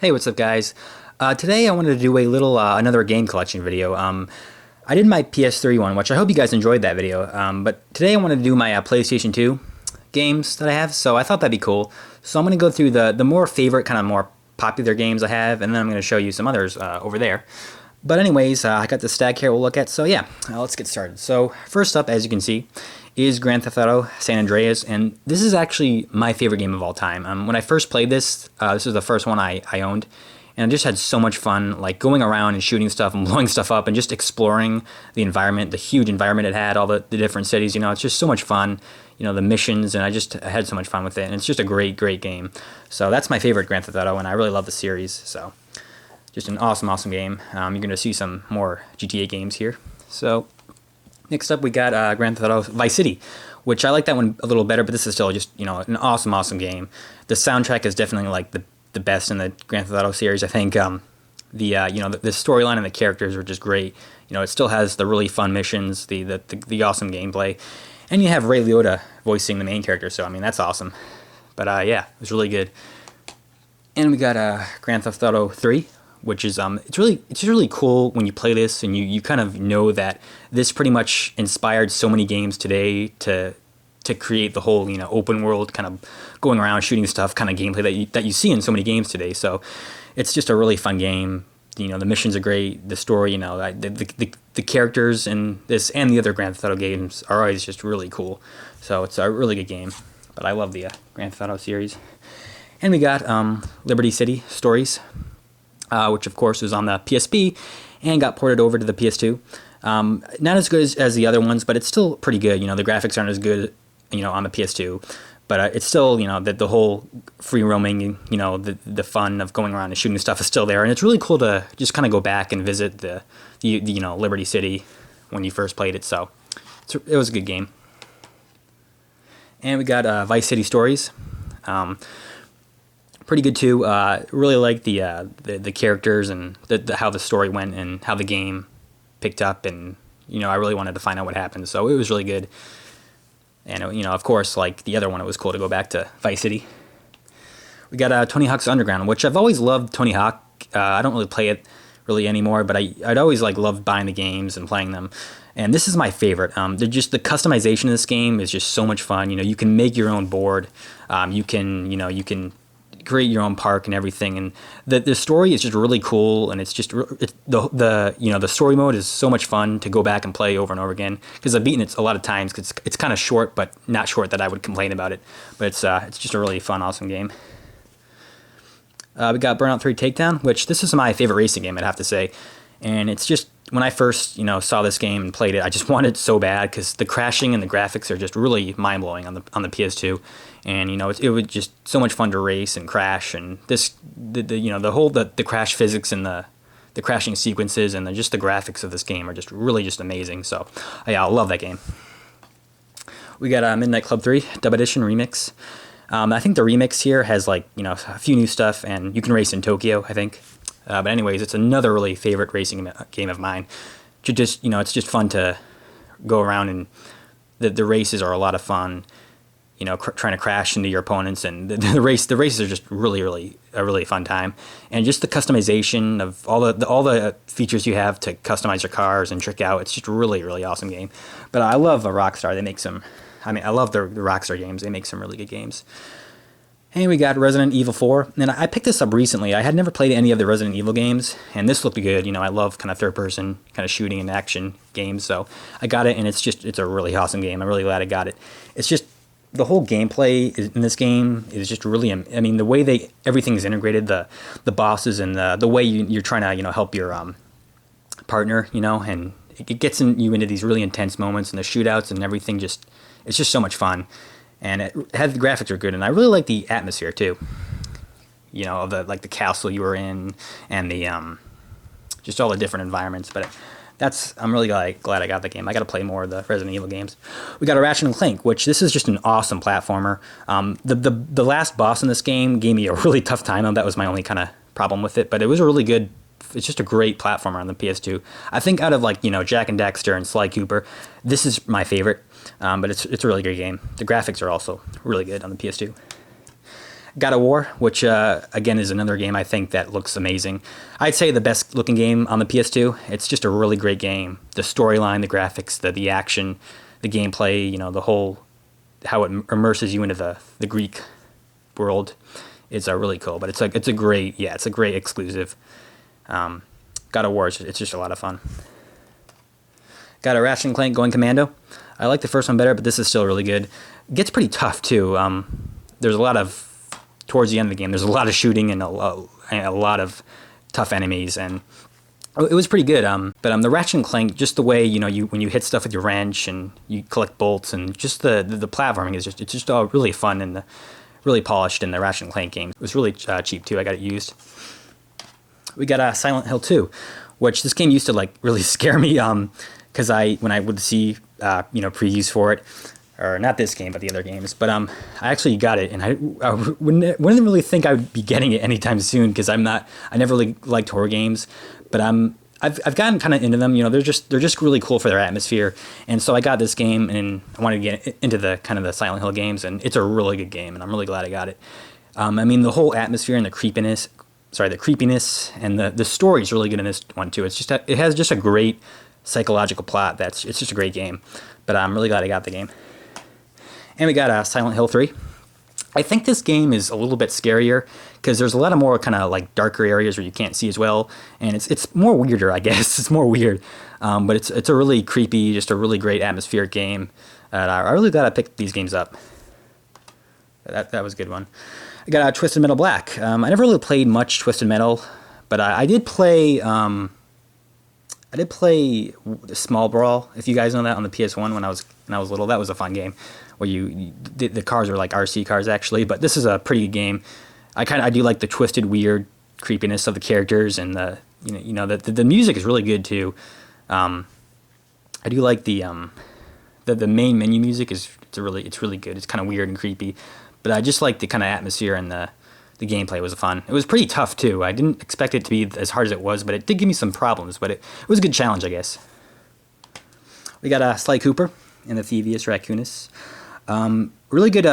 Hey, what's up, guys? Today I wanted to do a little another game collection video. I did my PS3 one, which I hope you guys enjoyed that video. But today I wanted to do my PlayStation 2 games that I have, so I thought that'd be cool. So I'm going to go through the more favorite, kind of more popular games I have, and then I'm going to show you some others over there. But anyways, I got the stack here we'll look at, so yeah, let's get started. So first up, as you can see, is Grand Theft Auto San Andreas, and this is actually my favorite game of all time. When I first played this, this was the first one I owned, and I just had so much fun, like going around and shooting stuff and blowing stuff up and just exploring the environment, the huge environment it had, all the different cities. It's just so much fun. The missions, and I had so much fun with it, and it's just a great game. So that's my favorite Grand Theft Auto, and I really love the series. So just an awesome game. You're going to see some more GTA games here. So next up, we got Grand Theft Auto Vice City, which I like that one a little better, but this is still just an awesome game. The soundtrack is definitely like the best in the Grand Theft Auto series. I think the storyline and the characters are just great. It still has the really fun missions, the awesome gameplay, and you have Ray Liotta voicing the main character. So I mean that's awesome. But yeah, it was really good. And we got Grand Theft Auto 3. Which is it's really cool when you play this and you kind of know that this pretty much inspired so many games today to create the whole open world kind of going around shooting stuff kind of gameplay that you see in so many games today. So it's just a really fun game. The missions are great. The story, the characters in this and the other Grand Theft Auto games are always just really cool. So it's a really good game. But I love the Grand Theft Auto series. And we got Liberty City Stories. Which of course was on the PSP and got ported over to the PS2. Not as good as the other ones, but it's still pretty good. The graphics aren't as good, on the PS2, but it's still, the whole free roaming, the fun of going around and shooting stuff is still there, and it's really cool to just kind of go back and visit the Liberty City when you first played it. So it was a good game. And we got Vice City Stories. Pretty good too. Really like the characters and how the story went and how the game picked up, and I really wanted to find out what happened. So it was really good. And of course, like the other one, it was cool to go back to Vice City. We got Tony Hawk's Underground, which I've always loved. Tony Hawk. I don't really play it really anymore, but I'd always loved buying the games and playing them. And this is my favorite. The customization of this game is just so much fun. You can make your own board. You can create your own park and everything, and the story is just really cool, and it's just the story mode is so much fun to go back and play over and over again, because I've beaten it a lot of times because it's kind of short, but not short that I would complain about it. But it's just a really fun, awesome game. We got Burnout 3 Takedown, which this is my favorite racing game, I'd have to say. And it's just, when I first saw this game and played it, I just wanted it so bad because the crashing and the graphics are just really mind-blowing on the PS2. And it was just so much fun to race and crash, and the crash physics and the crashing sequences and just the graphics of this game are just really just amazing. So yeah, I love that game. We got Midnight Club 3 Dub Edition Remix. I think the remix here has a few new stuff, and you can race in Tokyo, I think. But anyways, it's another really favorite racing game of mine. It's just fun to go around, and the races are a lot of fun. Trying to crash into your opponents, and the races are just really a really fun time. And just the customization of all the features you have to customize your cars and trick out. It's just a really awesome game. But I love Rockstar. I love the Rockstar games. They make some really good games. And we got Resident Evil 4, and I picked this up recently. I had never played any of the Resident Evil games, and this looked good. I love kind of third-person kind of shooting and action games, so I got it, and it's a really awesome game. I'm really glad I got it. It's just the whole gameplay in this game is just really, the way everything's integrated, the bosses and the way you're trying to help your partner, and it gets you into these really intense moments, and the shootouts and everything it's just so much fun. And the graphics are good, and I really like the atmosphere too. Of the castle you were in, and the just all the different environments. But I'm really glad I got the game. I got to play more of the Resident Evil games. We got a Ratchet and Clank, which this is just an awesome platformer. The last boss in this game gave me a really tough time. That was my only kind of problem with it, but it was a really good. It's just a great platformer on the PS2. I think out of Jak and Dexter and Sly Cooper, this is my favorite. But it's a really good game. The graphics are also really good on the PS2. God of War, which again is another game I think that looks amazing. I'd say the best looking game on the PS2. It's just a really great game. The storyline, the graphics, the action, the gameplay, the whole how it immerses you into the Greek world is really cool. But it's a great exclusive. God of War, it's just a lot of fun. Got a Ratchet and Clank Going Commando. I like the first one better, but this is still really good. It gets pretty tough too. There's a lot of towards the end of the game. There's a lot of shooting and a lot of tough enemies, and it was pretty good. But the Ratchet and Clank, just the way when you hit stuff with your wrench and you collect bolts, and just the platforming is just all really fun and really polished in the Ratchet and Clank game. It was really cheap too. I got it used. We got Silent Hill 2, which this game used to really scare me. Because when I would see previews for it, or not this game but the other games, but I actually got it, and I wouldn't really think I would be getting it anytime soon, because I never really liked horror games, but I've gotten kind of into them. They're just really cool for their atmosphere, and so I got this game, and I wanted to get into the kind of the Silent Hill games, and it's a really good game, and I'm really glad I got it. The whole atmosphere and the creepiness and the story is really good in this one too. It has just a great psychological plot. It's just a great game, but I'm really glad I got the game. And we got Silent Hill 3. I think this game is a little bit scarier because there's a lot of more kind of darker areas where you can't see as well, and it's more weirder, I guess. It's more weird, but it's a really creepy, just a really great atmospheric game. I really glad I picked these games up. That was a good one. I got Twisted Metal Black. I never really played much Twisted Metal, but I did play. I did play Small Brawl, if you guys know that, on the PS1 when I was little. That was a fun game where the cars are like RC cars actually, but this is a pretty good game. I do like the twisted, weird creepiness of the characters, and the music is really good too. I do like the main menu music it's really good. It's kind of weird and creepy, but I just like the kind of atmosphere, and the gameplay was fun. It was pretty tough too. I didn't expect it to be as hard as it was, but it did give me some problems, but it was a good challenge, I guess. We got Sly Cooper and the Thievius Raccoonus. Really good.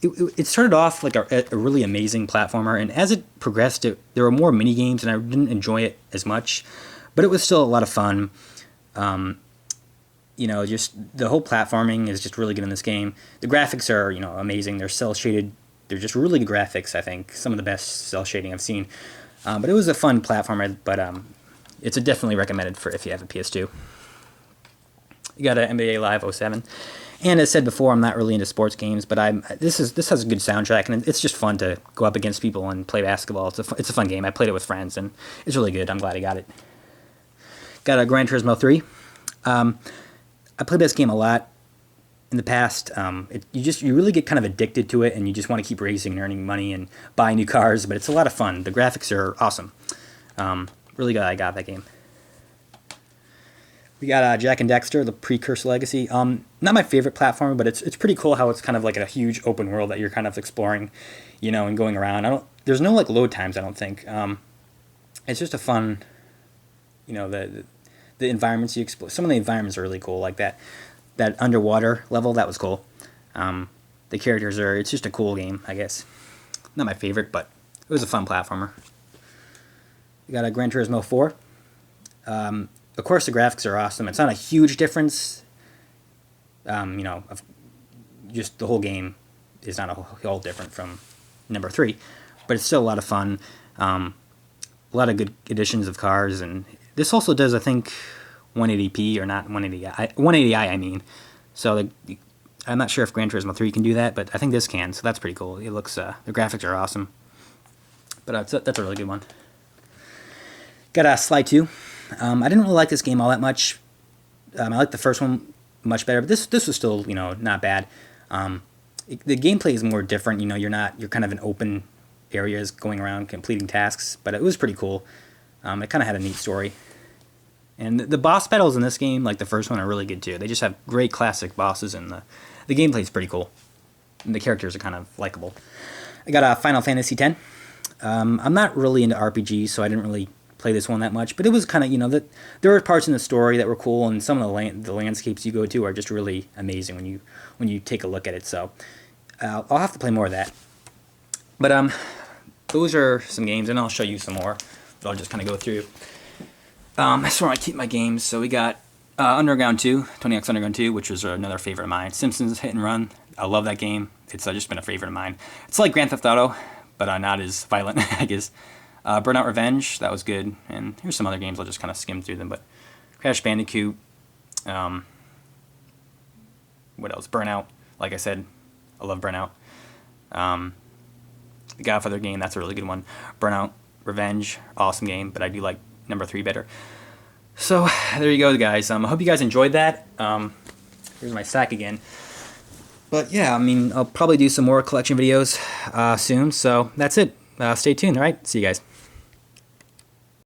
It started off like a really amazing platformer, and as it progressed, there were more mini games, and I didn't enjoy it as much, but it was still a lot of fun. Just the whole platforming is just really good in this game. The graphics are amazing. They're cel shaded. They're just really good graphics. I think some of the best cel shading I've seen. But it was a fun platformer. But it's definitely recommended for if you have a PS2. You got an NBA Live 07. And as said before, I'm not really into sports games, but this has a good soundtrack, and it's just fun to go up against people and play basketball. It's a fun game. I played it with friends, and it's really good. I'm glad I got it. Got a Gran Turismo 3. I played this game a lot in the past. You really get kind of addicted to it, and you just want to keep racing and earning money and buying new cars, but it's a lot of fun. The graphics are awesome. Really glad I got that game. We got Jack and Dexter, the Precursor Legacy. Not my favorite platform, but it's pretty cool how it's kind of like a huge open world that you're kind of exploring, and going around. There's no load times, I don't think. It's just a fun, the environments you explore. Some of the environments are really cool, like that underwater level. That was cool. The characters it's just a cool game, I guess. Not my favorite, but it was a fun platformer. We got a Gran Turismo 4. Of course, the graphics are awesome. It's not a huge difference. Just the whole game is not all different from number 3, but it's still a lot of fun. A lot of good additions of cars, and this also does, I think, 180p or not 180i. 180i, I mean. So I'm not sure if Gran Turismo 3 can do that, but I think this can. So that's pretty cool. It looks the graphics are awesome. But that's a really good one. Got Sly 2. I didn't really like this game all that much. I liked the first one much better, but this was still not bad. The gameplay is more different. You're kind of in open areas going around completing tasks, but it was pretty cool. It kind of had a neat story. And the boss battles in this game, like the first one, are really good too. They just have great classic bosses, and the gameplay is pretty cool. And the characters are kind of likable. I got Final Fantasy X. I'm not really into RPGs, so I didn't really play this one that much, but it was kind of that there were parts in the story that were cool, and some of the landscapes you go to are just really amazing when you take a look at it. So I'll have to play more of that. But those are some games, and I'll show you some more. But I'll just kind of go through. That's where I keep my games. So we got Underground 2, Tony Hawk's Underground 2, which was another favorite of mine. Simpsons Hit and Run. I love that game. It's just been a favorite of mine. It's like Grand Theft Auto, but not as violent, I guess. Burnout Revenge, that was good. And here's some other games. I'll just kind of skim through them. But Crash Bandicoot. What else? Burnout. Like I said, I love Burnout. The Godfather game, that's a really good one. Burnout Revenge, awesome game, but I do like number 3 better. So there you go, guys. I hope you guys enjoyed that. Here's my stack again. But yeah, I mean, I'll probably do some more collection videos soon. So that's it. Stay tuned. All right, see you guys.